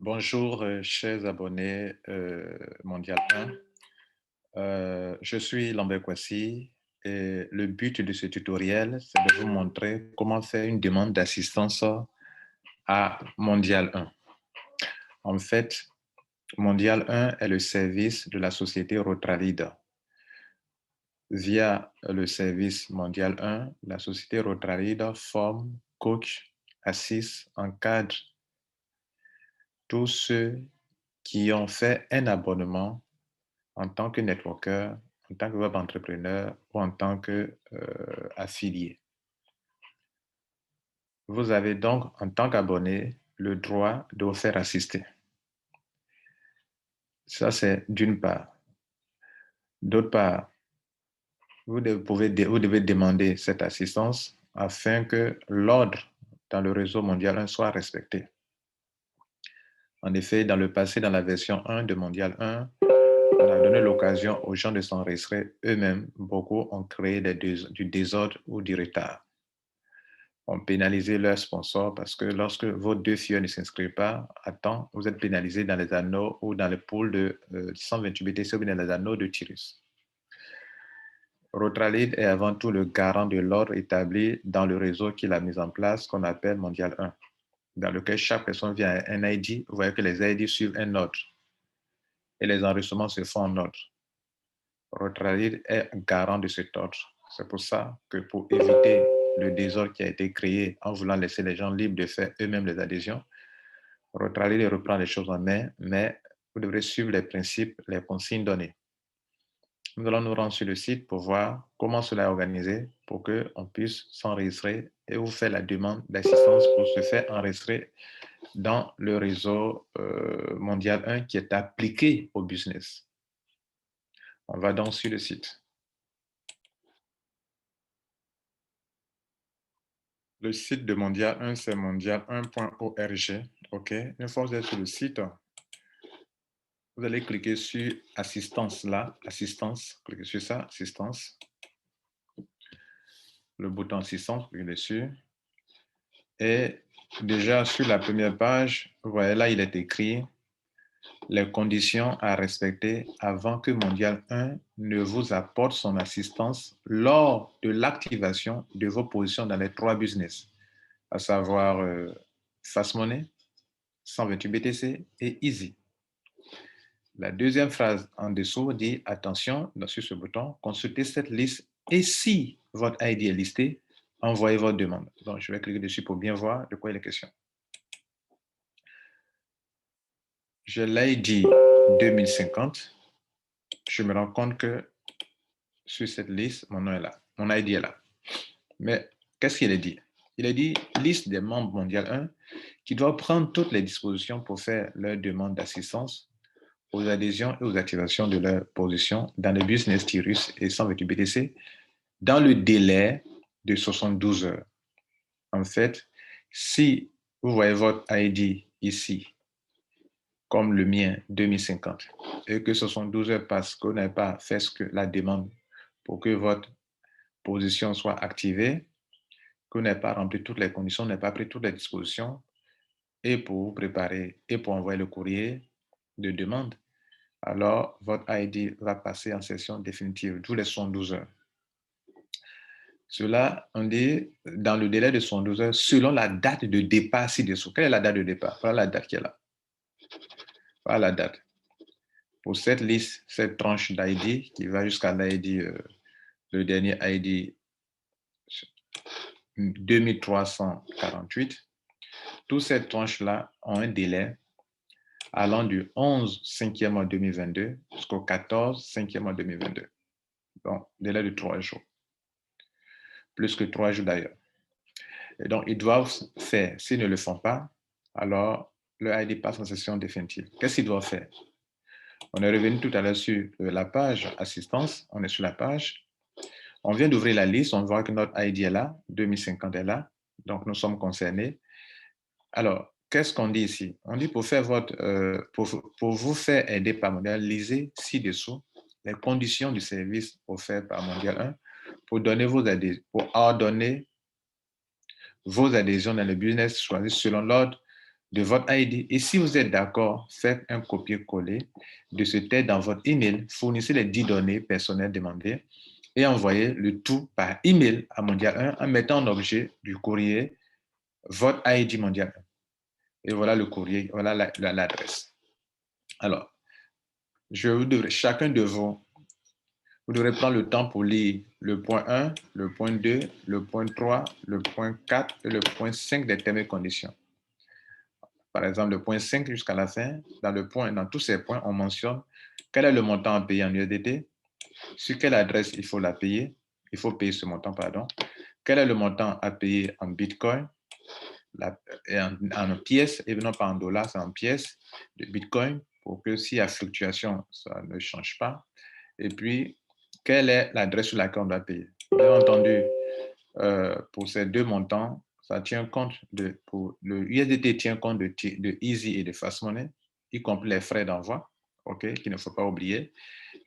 Bonjour, chers abonnés Mondial 1. Je suis Lambert Kwasi et le but de ce tutoriel, c'est de vous montrer comment faire une demande d'assistance à Mondial 1. En fait, Mondial 1 est le service de la société Rotralide. Via le service Mondial 1, la société Rotralide forme, coach, assiste, encadre tous ceux qui ont fait un abonnement en tant que networker, en tant que web entrepreneur ou en tant qu'affilié. Vous avez donc, en tant qu'abonné, le droit de vous faire assister. Ça, c'est d'une part. D'autre part, vous devez demander cette assistance afin que l'ordre dans le réseau Mondial 1 soit respecté. En effet, dans le passé, dans la version 1 de Mondial 1, on a donné l'occasion aux gens de s'enregistrer eux-mêmes. Beaucoup ont créé du désordre ou du retard. On pénalisait leurs sponsors parce que lorsque vos deux filles ne s'inscrivent pas à temps, vous êtes pénalisé dans les anneaux ou dans le pool de 128 BTC ou dans les anneaux de Tyrus. Rotralide est avant tout le garant de l'ordre établi dans le réseau qu'il a mis en place, qu'on appelle Mondial 1, dans lequel chaque personne vient à un ID. Vous voyez que les ID suivent un ordre et les enregistrements se font en ordre. Rotralide est garant de cet ordre. C'est pour ça que pour éviter le désordre qui a été créé en voulant laisser les gens libres de faire eux-mêmes les adhésions, Rotralide reprend les choses en main, mais vous devrez suivre les principes, les consignes données. Nous allons nous rendre sur le site pour voir comment cela est organisé pour qu'on puisse s'enregistrer et vous faire la demande d'assistance pour se faire enregistrer dans le réseau Mondial 1 qui est appliqué au business. On va donc sur le site. Le site de Mondial 1, c'est mondial1.org. OK. Une fois que vous êtes sur le site, vous allez cliquer sur assistance là, assistance, cliquez sur ça, assistance. Le bouton assistance, cliquez dessus. Et déjà sur la première page, vous voyez là, il est écrit les conditions à respecter avant que Mondial 1 ne vous apporte son assistance lors de l'activation de vos positions dans les 3 business, à savoir Fast Money, 128 BTC et Easy. La deuxième phrase en dessous dit « Attention », sur ce bouton, consultez cette liste et si votre ID est listé, envoyez votre demande. Donc, je vais cliquer dessus pour bien voir de quoi il est question. J'ai l'ID 2050. Je me rends compte que sur cette liste, mon nom est là. Mon ID est là. Mais qu'est-ce qu'il est dit? Il est dit liste des membres Mondial 1 qui doivent prendre toutes les dispositions pour faire leur demande d'assistance aux adhésions et aux activations de leur position dans les business Tyrus et 128 BTC dans le délai de 72 heures. En fait, si vous voyez votre ID ici, comme le mien, 2050, et que 72 heures passent, que vous n'avez pas fait la demande pour que votre position soit activée, que vous n'avez pas rempli toutes les conditions, n'avez pas pris toutes les dispositions, et pour vous préparer et pour envoyer le courrier de demande, alors votre ID va passer en session définitive, d'où les 72 heures. Cela, on dit, dans le délai de 72 heures, selon la date de départ ci-dessous. Quelle est la date de départ? Voilà la date qui est là. Voilà la date. Pour cette liste, cette tranche d'ID qui va jusqu'à l'ID, le dernier ID 2348, toutes ces tranches-là ont un délai allant du 11 5e mois 2022 jusqu'au 14 5e mois 2022. Donc, délai de 3 jours. Plus que 3 jours d'ailleurs. Et donc, ils doivent faire. S'ils ne le font pas, alors le ID passe en session définitive. Qu'est-ce qu'ils doivent faire? On est revenu tout à l'heure sur la page assistance. On est sur la page. On vient d'ouvrir la liste. On voit que notre ID est là. 2050 est là. Donc, nous sommes concernés. Alors, qu'est-ce qu'on dit ici? On dit pour faire pour vous faire aider par Mondial, lisez ci-dessous les conditions du service offert par Mondial 1 pour ordonner vos adhésions dans le business choisi selon l'ordre de votre ID. Et si vous êtes d'accord, faites un copier-coller de ce texte dans votre email, fournissez les 10 données personnelles demandées et envoyez le tout par email à Mondial 1 en mettant en objet du courrier votre ID Mondial 1. Et voilà le courrier, voilà l'adresse. Alors, chacun de vous devrez prendre le temps pour lire le point 1, le point 2, le point 3, le point 4 et le point 5 des termes et conditions. Par exemple, le point 5 jusqu'à la fin, dans tous ces points, on mentionne quel est le montant à payer en USDT, sur quelle adresse il faut payer ce montant, pardon, quel est le montant à payer en Bitcoin, en pièces, et non pas en dollars, c'est en pièces de Bitcoin, pour que s'il y a fluctuation, ça ne change pas. Et puis, quelle est l'adresse sur laquelle on doit payer. Bien entendu, pour ces deux montants, ça tient compte pour le USDT tient compte de Easy et de Fast Money, y compris les frais d'envoi, ok, qu'il ne faut pas oublier.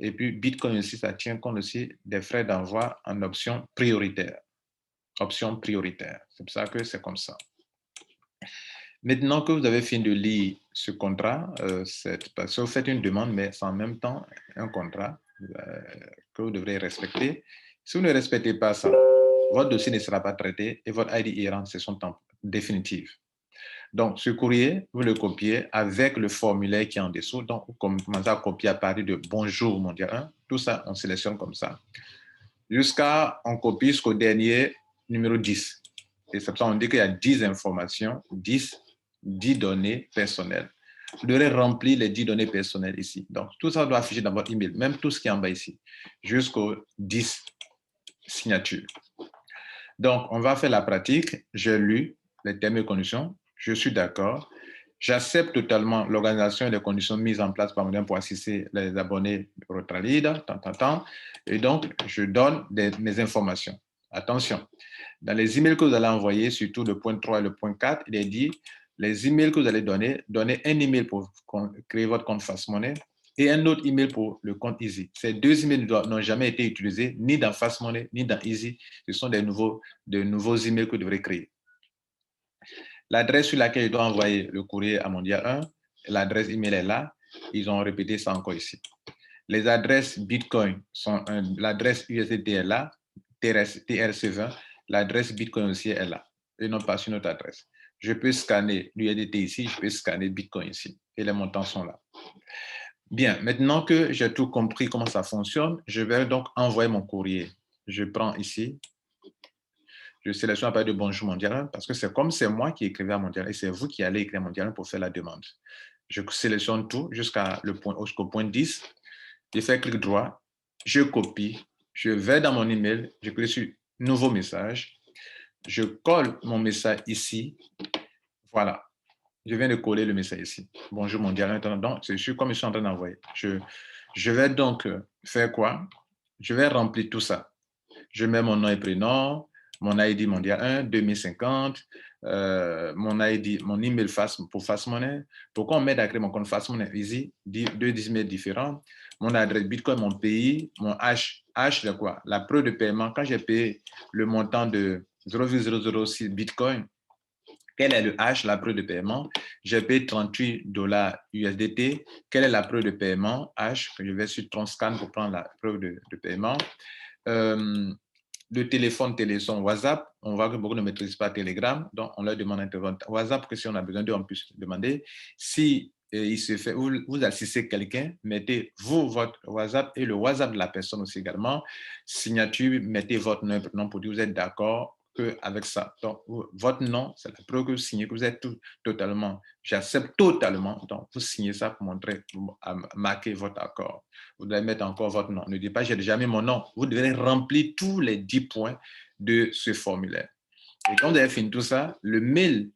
Et puis Bitcoin aussi, ça tient compte aussi des frais d'envoi en option prioritaire. Option prioritaire. C'est pour ça que c'est comme ça. Maintenant que vous avez fini de lire ce contrat, parce que vous faites une demande, mais c'est en même temps un contrat que vous devrez respecter. Si vous ne respectez pas ça, votre dossier ne sera pas traité et votre ID ira en session définitive. Donc, ce courrier, vous le copiez avec le formulaire qui est en dessous. Donc, vous commencez à copier à partir de Bonjour Mondial 1. Tout ça, on sélectionne comme ça. On copie jusqu'au dernier numéro 10. Et c'est pour ça qu'on dit qu'il y a 10 informations, 10 données personnelles. Vous devrez remplir les 10 données personnelles ici. Donc, tout ça doit afficher dans votre email, même tout ce qui est en bas ici, jusqu'aux 10 signatures. Donc, on va faire la pratique. J'ai lu les termes et conditions. Je suis d'accord. J'accepte totalement l'organisation et les conditions mises en place par Mondial pour assister les abonnés Rotralide, et donc, je donne mes informations. Attention, dans les emails que vous allez envoyer, surtout le point 3 et le point 4, il est dit, les emails que vous allez donnez un email pour créer votre compte Fast Money et un autre email pour le compte Easy. Ces deux emails n'ont jamais été utilisés ni dans Fast Money ni dans Easy. Ce sont de nouveaux emails que vous devrez créer. L'adresse sur laquelle je dois envoyer le courrier à Mondial 1, l'adresse email est là. Ils ont répété ça encore ici. Les adresses Bitcoin l'adresse USDT est là, TRC20, l'adresse Bitcoin aussi est là, et non pas sur notre adresse. Je peux scanner l'USDT ici, je peux scanner Bitcoin ici, et les montants sont là. Bien, maintenant que j'ai tout compris comment ça fonctionne, je vais donc envoyer mon courrier. Je prends ici, je sélectionne à partir de Bonjour Mondial, parce que c'est comme c'est moi qui écrivais à Mondial, et c'est vous qui allez écrire à Mondial pour faire la demande. Je sélectionne tout jusqu'au point 10, je fais clic droit, je copie, je vais dans mon email, je clique sur Nouveau message, je colle mon message ici, voilà. Je viens de coller le message ici. Bonjour Mondial. Donc, c'est comme je suis en train d'envoyer. Je vais donc faire quoi? Je vais remplir tout ça. Je mets mon nom et prénom, mon ID Mondial 1, 2050, mon ID, mon email pour Fast Money. Pourquoi on m'aide à créer mon compte Fast Money? Easy, deux emails différents. Mon adresse Bitcoin, mon pays, mon H. H de quoi? La preuve de paiement. Quand j'ai payé le montant de 0,006 Bitcoin, quel est le H, la preuve de paiement? J'ai payé 38 $ USDT. Quelle est la preuve de paiement? H, que je vais sur Transcan pour prendre la preuve de paiement. Le téléphone, WhatsApp. On voit que beaucoup ne maîtrisent pas Telegram, donc on leur demande d'intervenir WhatsApp, que si on a besoin d'eux, on peut demander. Si il se fait, vous assistez quelqu'un, mettez vous votre WhatsApp et le WhatsApp de la personne aussi également. Signature, mettez votre nom pour dire que vous êtes d'accord avec ça. Donc, votre nom, c'est la preuve que vous signez, que vous êtes totalement, j'accepte totalement. Donc, vous signez ça pour montrer, pour marquer votre accord. Vous devez mettre encore votre nom. Ne dites pas, j'ai déjà mis mon nom. Vous devez remplir tous les 10 points de ce formulaire. Et quand vous avez fini tout ça, le mail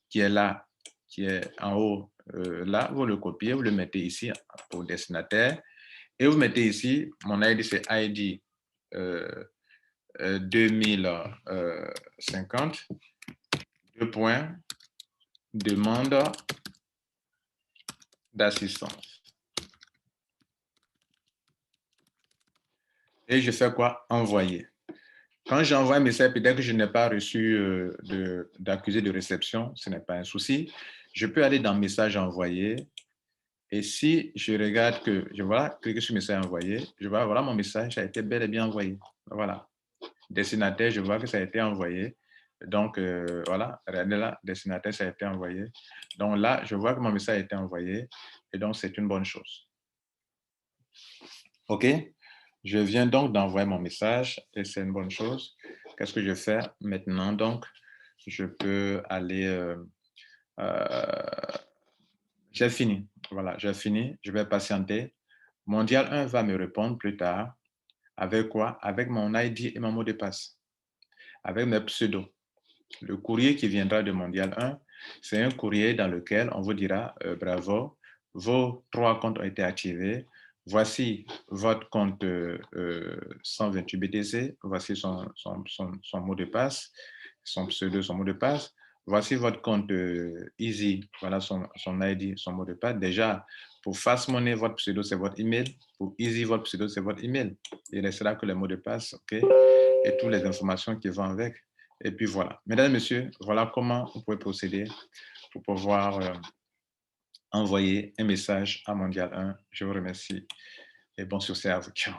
qui est là, qui est en haut, là, vous le copiez, vous le mettez ici au destinataire. Et vous mettez ici, mon ID, c'est ID 2050, 2 points, demande d'assistance. Et je fais quoi? Envoyer. Quand j'envoie un message, peut-être que je n'ai pas reçu d'accusé de réception, ce n'est pas un souci. Je peux aller dans message envoyé. Et si je regarde que je vois, cliquer sur message envoyé, je vois, voilà, mon message a été bel et bien envoyé. Voilà. Destinataire, je vois que ça a été envoyé. Donc, voilà, regardez là, destinataire, ça a été envoyé. Donc là, je vois que mon message a été envoyé. Et donc, c'est une bonne chose. OK? Je viens donc d'envoyer mon message et c'est une bonne chose. Qu'est-ce que je fais maintenant? Donc, je peux aller... j'ai fini. Voilà, j'ai fini. Je vais patienter. Mondial 1 va me répondre plus tard. Avec quoi? Avec mon ID et mon mot de passe. Avec mes pseudos. Le courrier qui viendra de Mondial 1, c'est un courrier dans lequel on vous dira bravo, vos 3 comptes ont été activés. Voici votre compte 128 BTC. Voici son mot de passe, son pseudo, son mot de passe. Voici votre compte Easy. Voilà son ID, son mot de passe. Déjà, pour Fast Money, votre pseudo, c'est votre email. Pour Easy, votre pseudo, c'est votre email. Il restera que le mot de passe, OK? Et toutes les informations qui vont avec. Et puis voilà. Mesdames et messieurs, voilà comment vous pouvez procéder pour pouvoir envoyer un message à Mondial 1. Je vous remercie et bon succès à vous. Ciao.